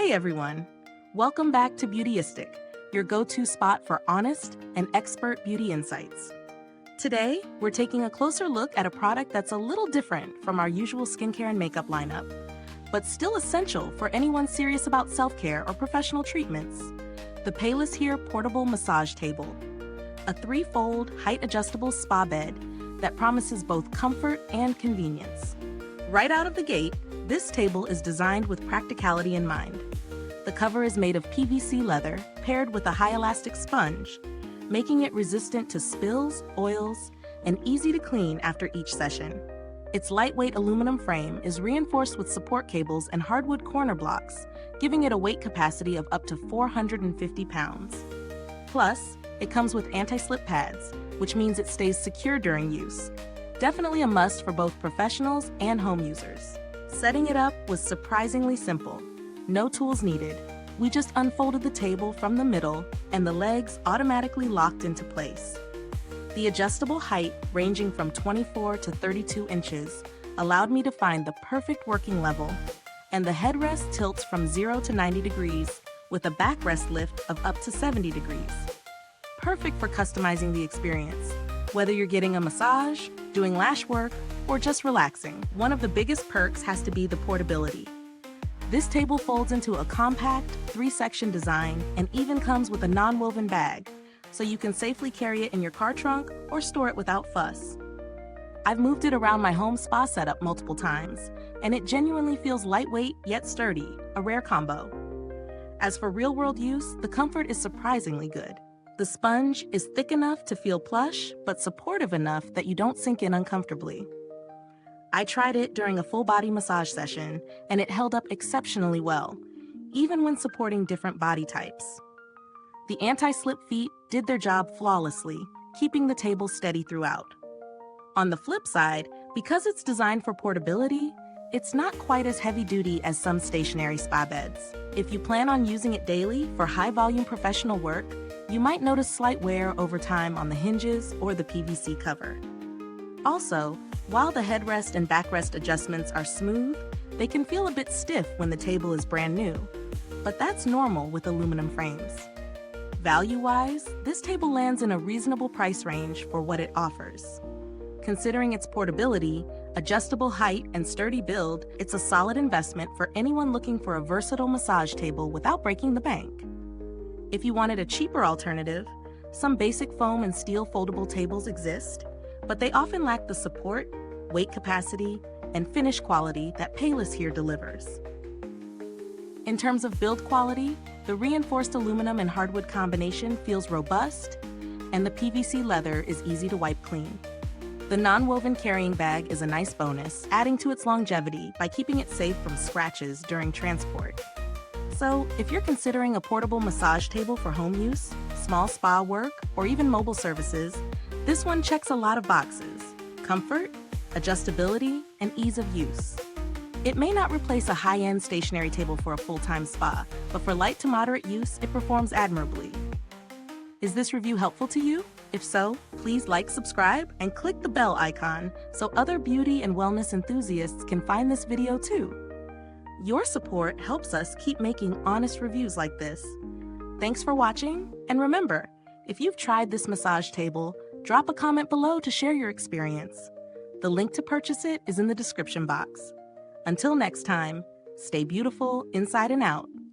Hey everyone! Welcome back to Beautyistic, your go-to spot for honest and expert beauty insights. Today, we're taking a closer look at a product that's a little different from our usual skincare and makeup lineup, but still essential for anyone serious about self-care or professional treatments. The PayLessHere Portable Massage Table, a 3-fold height-adjustable spa bed that promises both comfort and convenience. Right out of the gate, this table is designed with practicality in mind. The cover is made of PVC leather paired with a high elastic sponge, making it resistant to spills, oils, and easy to clean after each session. Its lightweight aluminum frame is reinforced with support cables and hardwood corner blocks, giving it a weight capacity of up to 450 pounds. Plus, it comes with anti-slip pads, which means it stays secure during use. Definitely a must for both professionals and home users. Setting it up was surprisingly simple. No tools needed. We just unfolded the table from the middle and the legs automatically locked into place. The adjustable height, ranging from 24 to 32 inches, allowed me to find the perfect working level, and the headrest tilts from 0 to 90 degrees with a backrest lift of up to 70 degrees. Perfect for customizing the experience, whether you're getting a massage, doing lash work, or just relaxing. One of the biggest perks has to be the portability. This table folds into a compact, 3-section design and even comes with a non-woven bag, so you can safely carry it in your car trunk or store it without fuss. I've moved it around my home spa setup multiple times, and it genuinely feels lightweight yet sturdy, a rare combo. As for real-world use, the comfort is surprisingly good. The sponge is thick enough to feel plush, but supportive enough that you don't sink in uncomfortably. I tried it during a full-body massage session, and it held up exceptionally well, even when supporting different body types. The anti-slip feet did their job flawlessly, keeping the table steady throughout. On the flip side, because it's designed for portability, it's not quite as heavy-duty as some stationary spa beds. If you plan on using it daily for high-volume professional work, you might notice slight wear over time on the hinges or the PVC cover. Also, while the headrest and backrest adjustments are smooth, they can feel a bit stiff when the table is brand new, but that's normal with aluminum frames. Value-wise, this table lands in a reasonable price range for what it offers. Considering its portability, adjustable height, and sturdy build, it's a solid investment for anyone looking for a versatile massage table without breaking the bank. If you wanted a cheaper alternative, some basic foam and steel foldable tables exist, but they often lack the support, weight capacity, and finish quality that PayLessHere delivers. In terms of build quality, the reinforced aluminum and hardwood combination feels robust, and the PVC leather is easy to wipe clean. The non-woven carrying bag is a nice bonus, adding to its longevity by keeping it safe from scratches during transport. So, if you're considering a portable massage table for home use, small spa work, or even mobile services, this one checks a lot of boxes: comfort, adjustability, and ease of use. It may not replace a high-end stationary table for a full-time spa, but for light to moderate use, it performs admirably. Is this review helpful to you? If so, please like, subscribe, and click the bell icon so other beauty and wellness enthusiasts can find this video too. Your support helps us keep making honest reviews like this. Thanks for watching, and remember, if you've tried this massage table, drop a comment below to share your experience. The link to purchase it is in the description box. Until next time, stay beautiful inside and out.